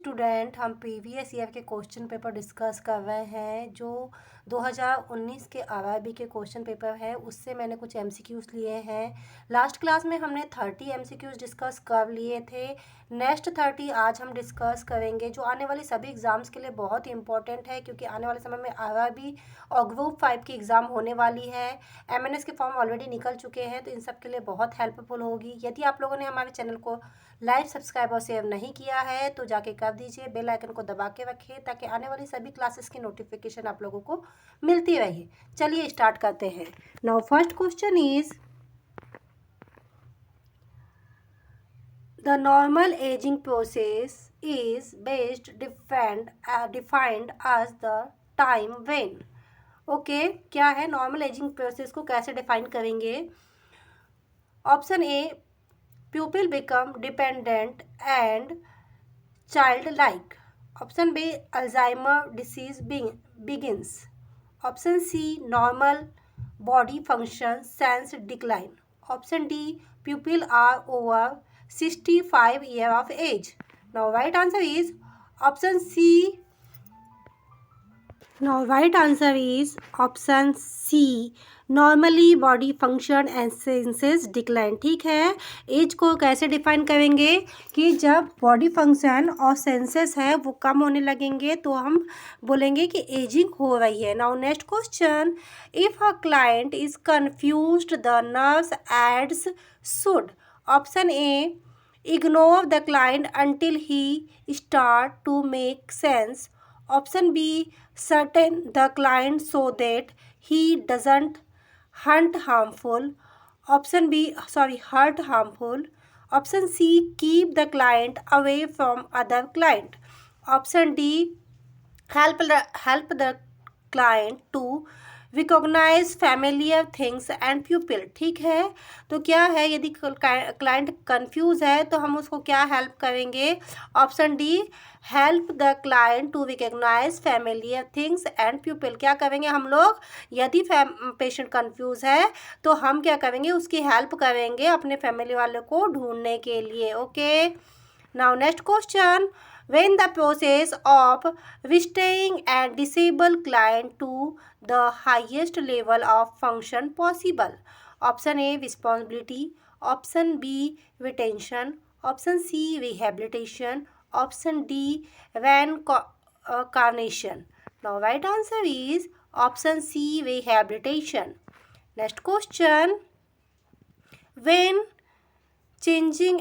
Student, हम previous year के question paper discuss कर रहे हैं। जो 2019 के आरआरबी के क्वेश्चन पेपर है उससे मैंने कुछ एमसीक्यूज़ लिए हैं। लास्ट क्लास में हमने 30 एमसीक्यूज़ डिस्कस कर लिए थे। नेक्स्ट 30 आज हम डिस्कस करेंगे, जो आने वाली सभी एग्ज़ाम्स के लिए बहुत ही इंपॉर्टेंट है, क्योंकि आने वाले समय में आरआरबी और ग्रुप 5 की एग्ज़ाम होने वाली है। एमएनएस के फॉर्म ऑलरेडी निकल चुके हैं, तो इन सब के लिए बहुत हेल्पफुल होगी। यदि आप लोगों ने हमारे चैनल को लाइक, सब्सक्राइब और शेयर नहीं किया है तो जाके कर दीजिए। बेल आइकन को दबा के रखिए ताकि आने वाली सभी क्लासेस की नोटिफिकेशन आप लोगों को मिलती रहे। चलिए स्टार्ट करते हैं। Now first question is the normal aging process is based defined as the time when. Okay, क्या है नॉर्मल एजिंग प्रोसेस को कैसे डिफाइन करेंगे? Option A, pupil become dependent and childlike. Option B, Alzheimer disease begins. Option C, normal body function sense decline. Option D, pupil are over 65 year of age. Now right answer is option C. Now right answer is option C. Normally body function and senses decline. ठीक है, as को कैसे define करेंगे कि जब body function और senses है वो कम होने लगेंगे तो हम बोलेंगे कि एजिंग हो रही है। Now next question, if a client is confused the nurse aides should. Option A, ignore the client until he start to make sense. Option B, certain the client so that he doesn't hurt harmful. Hurt harmful. Option C, keep the client away from other client. Option D, help the client to recognise familiar things and people. ठीक है, तो क्या है, यदि client confuse है तो हम उसको क्या हेल्प करेंगे? Option D, help the client to recognise familiar things and people. क्या करेंगे हम लोग? यदि पेशेंट कंफ्यूज है तो हम क्या करेंगे? उसकी हेल्प करेंगे अपने फैमिली वालों को ढूंढने के लिए। Okay, now next question, when the process of restoring and disable client to the highest level of function possible. Option A, responsibility. Option B, retention. Option C, rehabilitation. Option D, reincarnation. Now right answer is option C, rehabilitation. Next question, when changing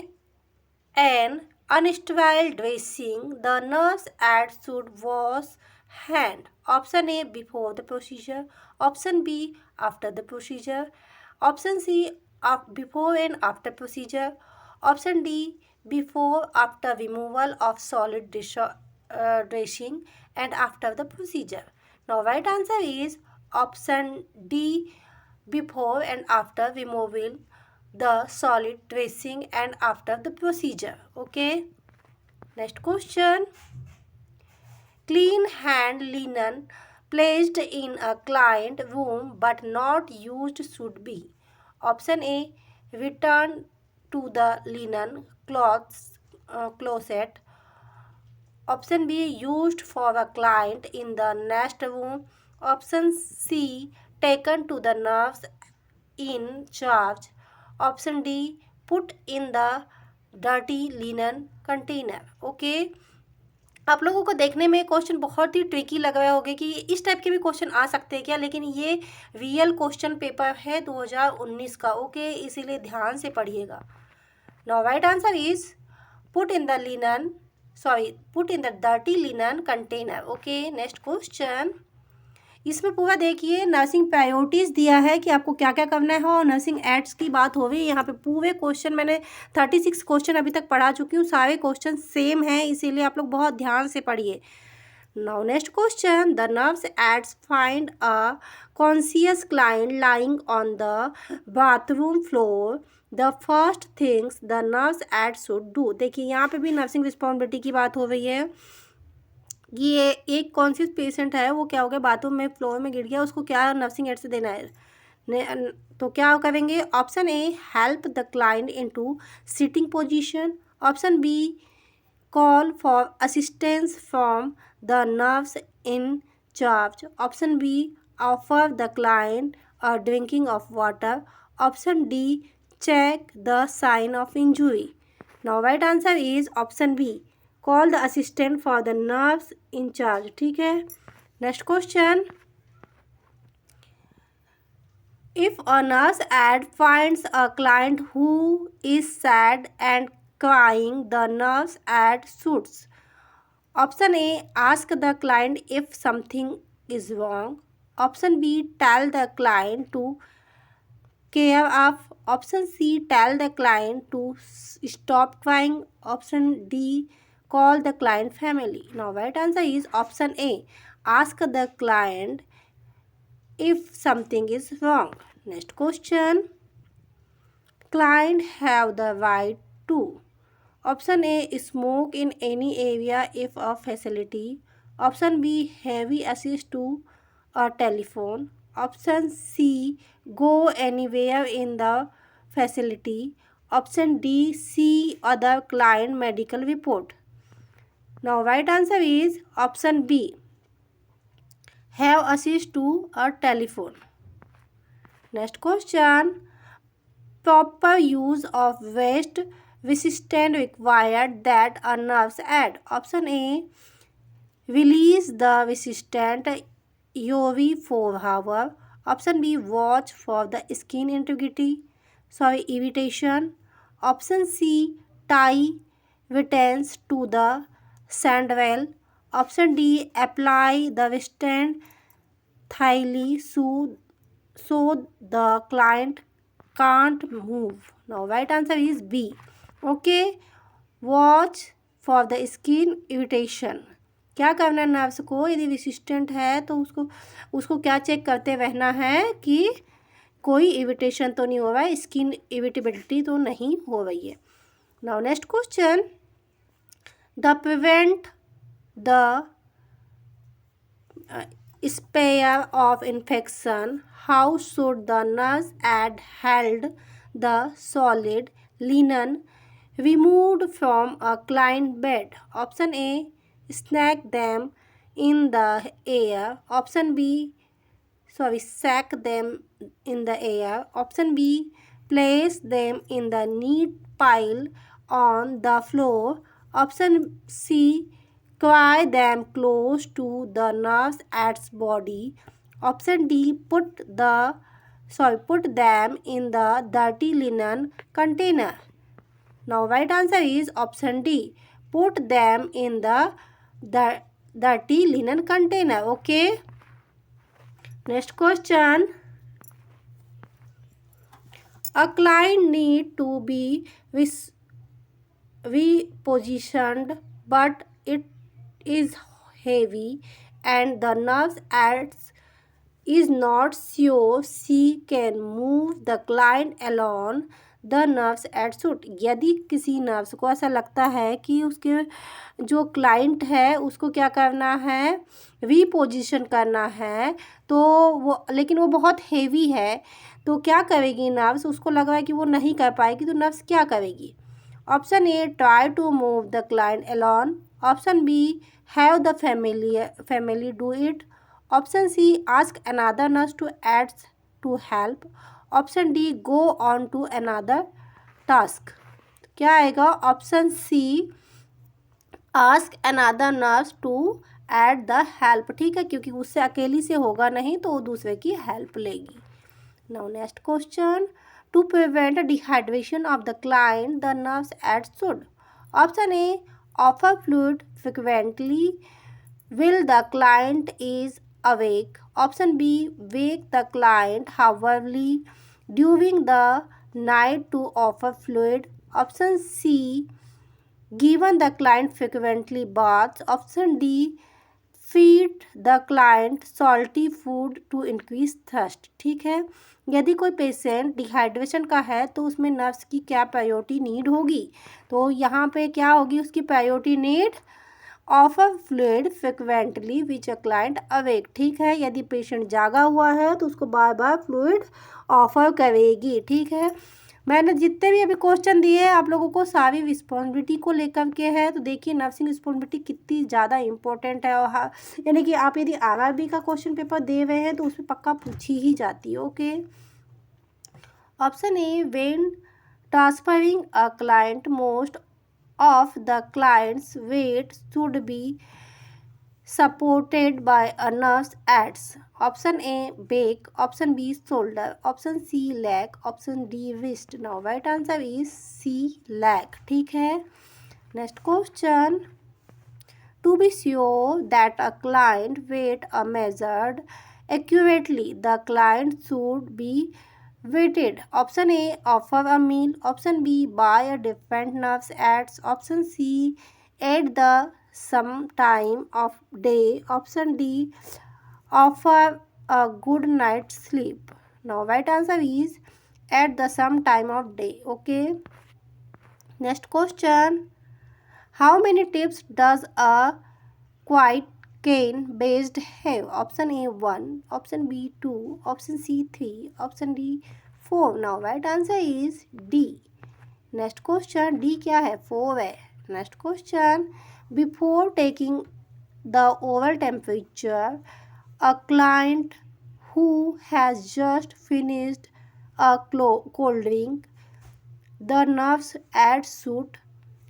an unsterile dressing, the nurse should wash hand. Option A, before the procedure. Option B, after the procedure. Option C, before and after procedure. Option D, before after removal of solid dressing and after the procedure. Now right answer is option D, before and after removal the solid dressing and after the procedure. Okay, next question, clean hand linen placed in a client room but not used should be. Option A, return to the linen closet. Option B, used for a client in the next room. Option C, taken to the nurse in charge. Option D, put in the dirty linen container. Okay, आप लोगों को देखने में question बहुत ही tricky लग रहे होंगे कि इस टाइप के भी क्वेश्चन आ सकते हैं क्या, लेकिन ये रियल क्वेश्चन पेपर है 2019 का। ओके, इसीलिए ध्यान से पढ़िएगा। Now right answer is put in the dirty linen container. Okay, next question, इसमें पूरा देखिए नर्सिंग प्रायोरिटीज़ दिया है कि आपको क्या क्या करना है, और नर्सिंग एड्स की बात हो रही है यहाँ पे। पूरे क्वेश्चन मैंने 36 क्वेश्चन अभी तक पढ़ा चुकी हूँ, सारे क्वेश्चन सेम हैं, इसीलिए आप लोग बहुत ध्यान से पढ़िए। Now next question, the nurse aides find a conscious client lying on the bathroom floor, the first things the nurse aides should do. देखिए यहाँ पे भी नर्सिंग रिस्पॉन्सिबिलिटी की बात हो रही है। ये एक कॉन्शियस पेशेंट है, वो क्या हो गया, बाथरूम में फ्लोर में गिर गया, उसको क्या नर्सिंग एड से देना है? तो क्या करेंगे? Option A, help the client into sitting position. Option B, call for assistance from the nurse in charge. Option B, offer the client a drinking of water. Option D, check the sign of injury. Now right answer is option B, call the assistant for the nurse in charge. ठीक है. Next question. If a nurse aide finds a client who is sad and crying, the nurse aide shoots. Option A, ask the client if something is wrong. Option B, tell the client to care of. Option C, tell the client to stop crying. Option D, call the client family. Now right answer is option A, ask the client if something is wrong. Next question. Client have the right to. Option A, smoke in any area if a facility. Option B, heavy access to a telephone. Option C, go anywhere in the facility. Option D, see other client medical report. Now right answer is option B, have access to a telephone. Next question. Proper use of waste resistant required that a nurse add. Option A, release the resistant UV for hour. Option B, watch for the skin irritation. Option C, tie returns to the sandwell. Option D, apply the resistant thighly so the client can't move. Now right answer is B. Okay, watch for the skin irritation. क्या करना है nerves को, यदि resistant है तो उसको क्या check करते रहना है कि कोई इरिटेशन तो नहीं हो रहा है, स्किन इरिटेबिलिटी तो नहीं हो रही है. Now next question. The prevent the sphere of infection, how should the nurse aide held the solid linen removed from a client bed? Option A, sack them in the air. Sack them in the air. Option B, place them in the neat pile on the floor. Option C, cry them close to the nurse aide's body. Option D, put them in the dirty linen container. Now right answer is option D, put them in the dirty linen container. Okay. Next question. A client need to be repositioned, but it is heavy and the nurse aides is not sure she can move the client alone. The nurse aide should. यदि किसी nurse को ऐसा लगता है कि उसके जो client है उसको क्या करना है, रीपोजिशन करना है, तो लेकिन वो बहुत हेवी है, तो क्या करेगी नर्स, उसको लग रहा है कि वो नहीं कर पाएगी, तो नर्स क्या करेगी? Option A, try to move the client alone. Option B, have the family do it. Option C, ask another nurse to add to help. Option D, go on to another task. क्या आएगा? Option C, ask another nurse to add the help. ठीक है, क्योंकि उससे अकेली से होगा नहीं तो वो दूसरे की हेल्प लेगी. Now next question. To prevent dehydration of the client, the nurse aide should. Option A, offer fluid frequently while the client is awake. Option B, wake the client hourly during the night to offer fluid. Option C, given the client frequently baths. Option D, feed the client salty food to increase thirst. ठीक है, यदि कोई patient dehydration का है तो उसमें nurse की क्या प्रायोरिटी नीड होगी, तो यहाँ पे क्या होगी उसकी priority need, offer fluid frequently which a client awake. ठीक है, यदि पेशेंट जागा हुआ है तो उसको बार बार फ्लूइड ऑफर करेगी. ठीक है, मैंने जितने भी अभी क्वेश्चन दिए हैं आप लोगों को सारी रिस्पॉन्सिबिलिटी को लेकर के है। तो देखिए नर्सिंग रिस्पॉन्सिबिलिटी कितनी ज़्यादा इंपॉर्टेंट है, और यानी कि आप यदि आरआरबी का क्वेश्चन पेपर दे रहे हैं तो उसमें पक्का पूछी ही जाती है। Okay, option A, when transferring a client most of the client's weight should be supported by a nerve aids. Option A, back. Option B, shoulder. Option C, leg. Option D, wrist. Now right answer is C, leg. ठीक है, next question. To be sure that a client weight are measured accurately, the client should be weighted. Option A, offer a meal. Option B, buy a different nerves ads. Option C, at the some time of day. Option D, offer a good night's sleep. Now right answer is at the some time of day. Okay, next question. How many tips does a quiet cane based have? Option A 1, option B 2, option C 3, option D 4. Now right answer is D. Next question, D क्या है? 4 है. Next question, before taking the oral temperature, a client who has just finished a cold drink, the nurse adds should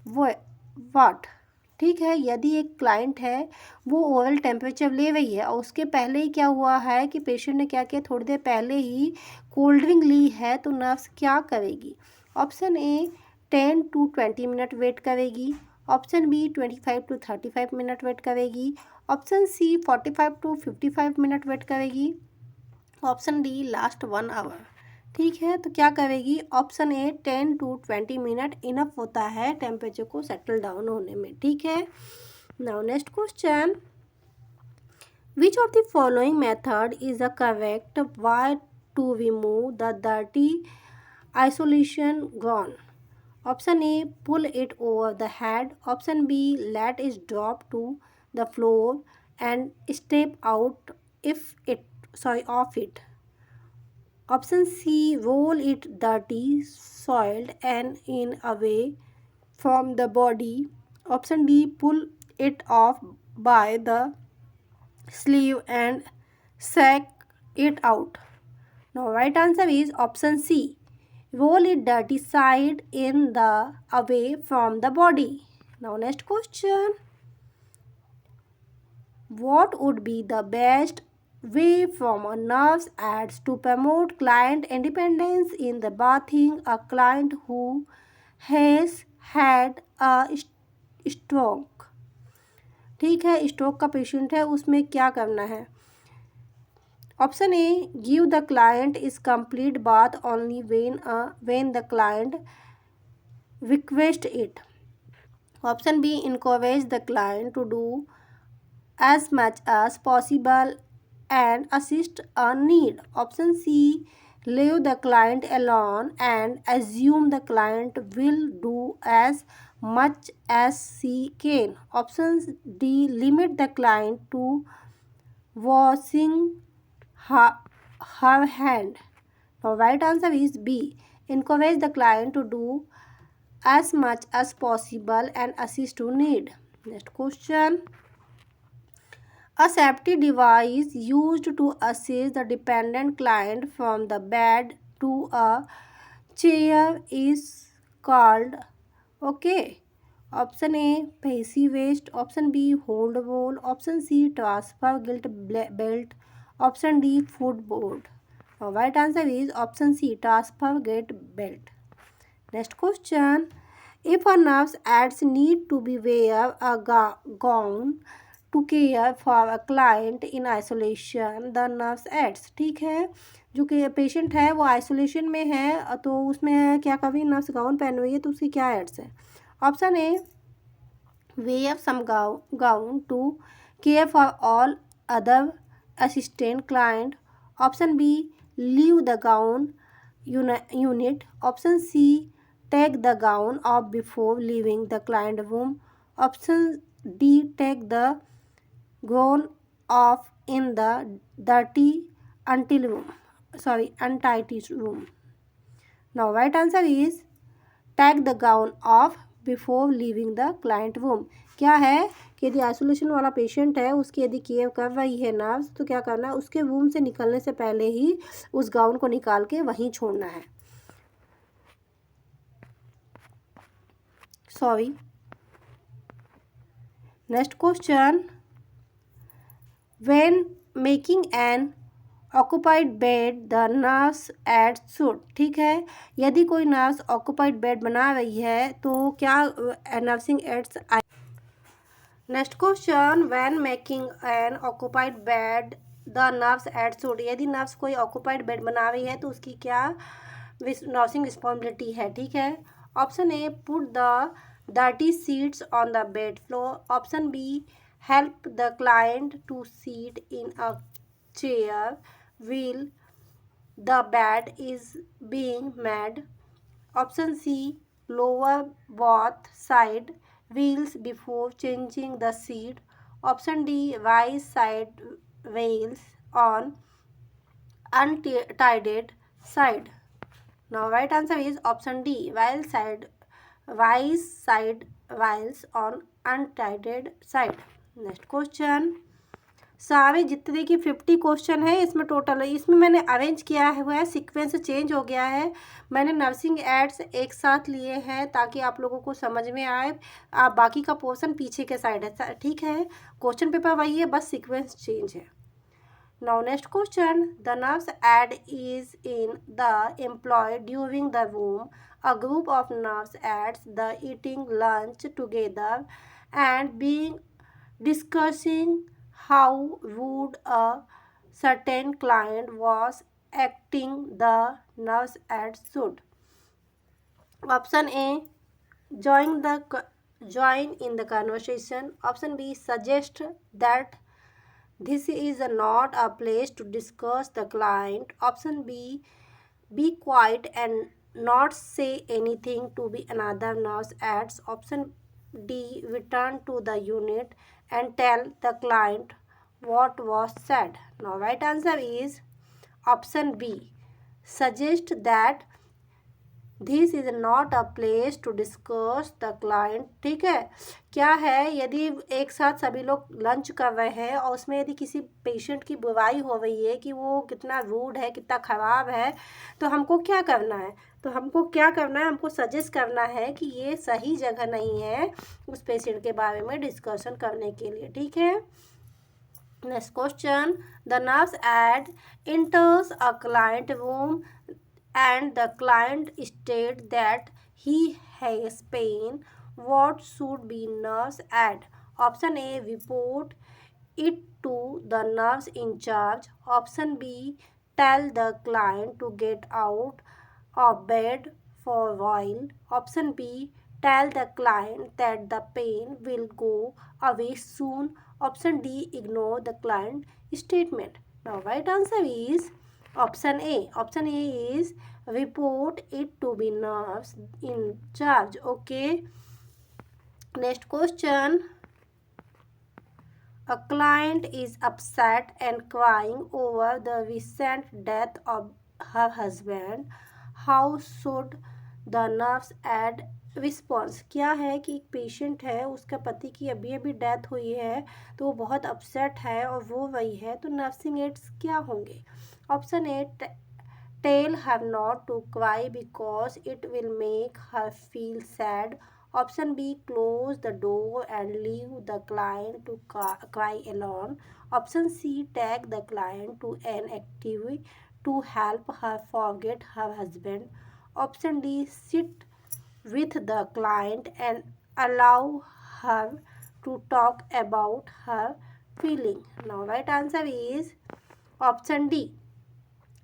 what? ठीक है, यदि एक client है वो oral temperature ले रही है और उसके पहले ही क्या हुआ है कि पेशेंट ने क्या किया, थोड़ी देर पहले ही कोल्ड ड्रिंक ली है, तो नर्स क्या करेगी? Option A 10 to 20 minute wait करेगी. Option B 25 to 35 minute wait करेगी. Option C 45 to 55 minute wait करेगी. Option D last 1 hour. ठीक है, तो क्या करेगी? Option A 10 to 20 minute enough होता है टेम्परेचर को सेटल डाउन होने में. ठीक है, now next question. Which of the following method is the correct way to remove the dirty isolation gown? Option A pull it over the head. Option B let it drop to the floor and step out if it off it. Option C, roll it dirty, soiled and in away from the body. Option D, pull it off by the sleeve and sack it out. Now right answer is option C, roll it dirty side in the away from the body. Now next question. What would be the best way from a nurse ads to promote client independence in the bathing a client who has had a stroke? ठीक है, stroke का patient है, उसमें क्या करना है? Option A give the client is complete bath only when the client request it. Option B encourage the client to do as much as possible and assist a need. Option C, leave the client alone and assume the client will do as much as she can. Option D, limit the client to washing her hand. The right answer is B, encourage the client to do as much as possible and assist to need. Next question. A safety device used to assist the dependent client from the bed to a chair is called, okay. Option A passive waist. Option B hold ball. Option C transfer guilt belt. Option D footboard. The right answer is option C transfer gate belt. Next question. If a nurse adds need to be wear a gown to care for a client in isolation, the nurse adds. ठीक है, जो कि patient है वो isolation में है तो उसमें क्या कभी नर्स गाउन पहन हुई है तो उसकी क्या एड्स है? Option A wear some gown to care for all other assistant client. Option B leave the gown unit. Option C take the gown off before leaving the client room. Option D take the gown off in the dirty untidy room. Now right answer is take the gown off before leaving the client womb. क्या है कि यदि isolation वाला patient है, उसकी यदि care कर रही है नर्स, तो क्या करना है, उसके वूम से निकलने से पहले ही उस गाउन को निकाल के वहीं छोड़ना है. Sorry. Next question. When making an occupied bed the nurse adds should. ठीक है, यदि कोई नर्स ऑक्यूपाइड बेड बना रही है तो क्या nursing aides. Next question. When making an occupied bed the nurse aides should. यदि नर्स कोई ऑक्यूपाइड बेड बना रही है तो उसकी क्या नर्सिंग रिस्पॉन्सिबिलिटी है. ठीक है. Option A put the dirty sheets on the bed floor. Option B help the client to sit in a chair while the bed is being made. Option C lower both side wheels before changing the seat. Option D rise side wheels on untied side. Now right answer is option D rise side whiles on untied side. Next question. सारे जितने की 50 question है इसमें total है, इसमें मैंने arrange किया हुआ है, सीक्वेंस चेंज हो गया है. मैंने नर्सिंग एड्स एक साथ लिए हैं ताकि आप लोगों को समझ में आए. आप बाकी का पोर्शन पीछे के साइड है. ठीक है, क्वेश्चन पेपर वही है, बस सीक्वेंस चेंज है. Now next question. The nurse ad is in the employed during the room. A group of nurse ads the eating lunch together and being discussing how would a certain client was acting. The nurse ad should. Option A join in the conversation. Option B suggest that this is not a place to discuss the client. Option B be quiet and not say anything to be another nurse adds. Option D return to the unit and tell the client what was said. Now right answer is option B suggest that this is not a place to discuss the client. ठीक है, क्या है, यदि एक साथ सभी लोग lunch कर रहे हैं और उसमें यदि किसी पेशेंट की बुराई हो रही है कि वो कितना रूड है, कितना ख़राब है, तो हमको क्या करना है, हमको सजेस्ट करना है कि ये सही जगह नहीं है उस पेशेंट के बारे में डिस्कशन करने के लिए. ठीक है. Next question. The nurse aide enters a client room and the client states that he has pain. What should be nurse add? Option A report it to the nurse in charge. Option B tell the client to get out of bed for a while. Option B tell the client that the pain will go away soon. Option D ignore the client statement. Now right answer is option A. Option A is report it to be nurse in charge. Okay. Next question. A client is upset and crying over the recent death of her husband. How should the nurse add response. क्या है कि एक patient है, उसका पति की अभी अभी डेथ हुई है, तो वो बहुत अपसेट है और वो वही है, तो नर्सिंग एड्स क्या होंगे. Option A tell her not to cry because it will make her feel sad. Option B close the door and leave the client to cry alone. Option C take the client to an activity to help her forget her husband. Option D sit with the client and allow her to talk about her feeling. Now right answer is option D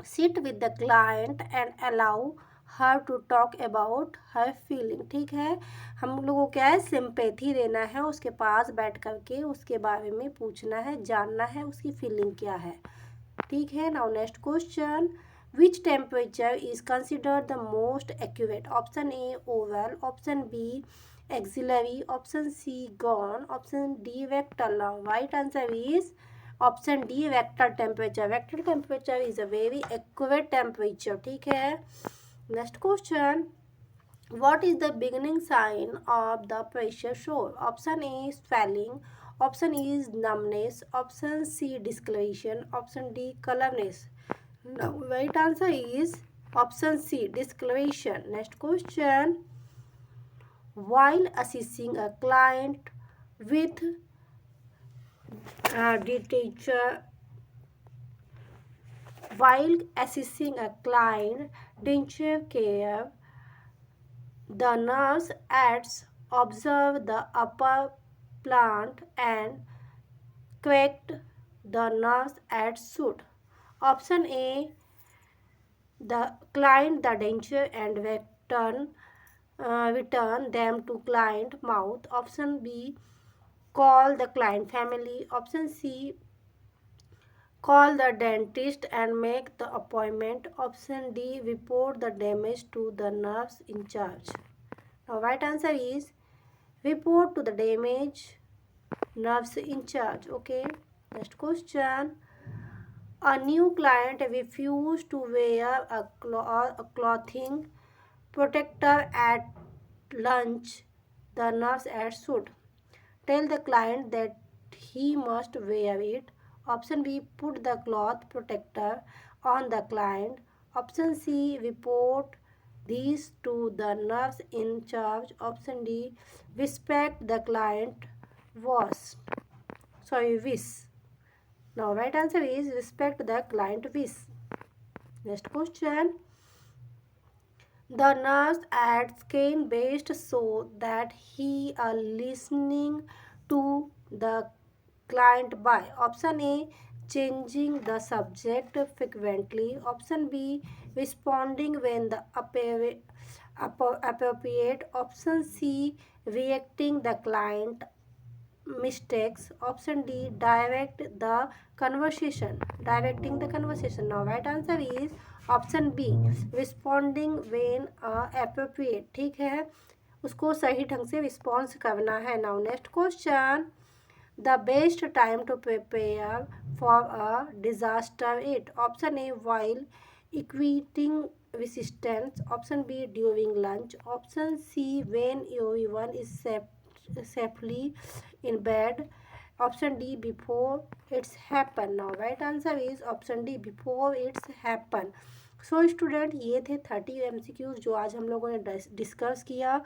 sit with the client and allow her to talk about her feeling. ठीक है, हम लोगों को क्या है, sympathy देना है, उसके पास बैठ करके उसके बारे में पूछना है, जानना है उसकी फीलिंग क्या है. ठीक है. Now next question. Which temperature is considered the most accurate? Option A oval. Option B axillary. Option C gone. Option D vector. Now right answer is option D vector temperature. Vector temperature is a very accurate temperature. ठीक है. Next question. What is the beginning sign of the pressure sore? Option A is swelling. Option E is numbness. Option C discoloration. Option D colorness. Now, right answer is option C discoloration. Next question. While assisting a client with dementia, while assisting a client denture care, the nurse aides observe the upper plant and correct the nurse aides should. Option A, the client the denture and return them to client mouth. Option B, call the client family. Option C, call the dentist and make the appointment. Option D, report the damage to the nurse in charge. Now, right answer is report to the damage nurse in charge. Okay. Next question. A new client refused to wear a clothing protector at lunch. The nurse at should tell the client that he must wear it. Option B, put the cloth protector on the client. Option C, report these to the nurse in charge. Option D, respect the client wish. Now, right answer is respect the client wish. Next question. The nurse adds cane based so that he are listening to the client by. Option A, changing the subject frequently. Option B, responding when the appropriate. Option C, reacting the client mistakes. Option D, directing the conversation. Now, right answer is option B, responding when appropriate. ठीक है, उसको सही ढंग से response करना है. Now next question. The best time to prepare for a disaster it. Option A, while equating resistance. Option B, during lunch. Option C, when everyone is safely in bed. Option D, before it's happen. Now, right answer is option D, before it's happen. So student, ये थे 30 MCQs जो आज हम लोगों ने discuss किया.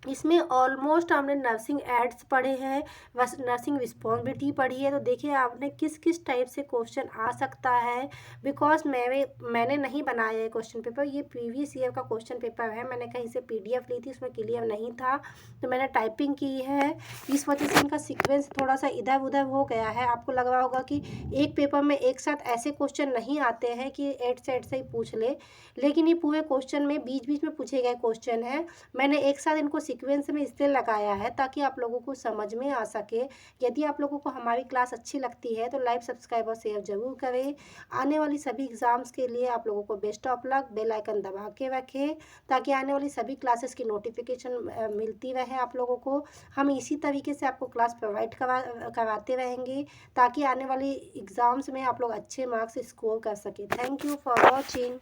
इसमें almost हमने नर्सिंग एड्स पढ़े हैं, बस नर्सिंग रिस्पॉन्सिबिलिटी पढ़ी है. तो देखिए आपने किस किस टाइप से क्वेश्चन आ सकता है. बिकॉज मैंने नहीं बनाया है क्वेश्चन पेपर, ये प्रीवियस ईयर का क्वेश्चन पेपर है. मैंने कहीं से PDF ली थी, उसमें क्लियर नहीं था तो मैंने टाइपिंग की है. इस वजह से इनका सीक्वेंस थोड़ा सा इधर उधर हो गया है. आपको लग रहा होगा कि एक पेपर में एक साथ ऐसे क्वेश्चन नहीं आते हैं कि एड से ही पूछ ले, लेकिन ये पूरे क्वेश्चन में बीच बीच में पूछे गए क्वेश्चन हैं. मैंने एक साथ इनको सीक्वेंस में इसलिए लगाया है ताकि आप लोगों को समझ में आ सके. यदि आप लोगों को हमारी क्लास अच्छी लगती है तो लाइक, सब्सक्राइब और शेयर जरूर करें. आने वाली सभी एग्जाम्स के लिए आप लोगों को best of luck. Bell icon दबा के रखें ताकि आने वाली सभी क्लासेस की नोटिफिकेशन मिलती रहे आप लोगों को. हम इसी तरीके से आपको क्लास प्रोवाइड करवाते रहेंगे ताकि आने वाली एग्ज़ाम्स में आप लोग अच्छे मार्क्स स्कोर कर सकें. Thank you for watching.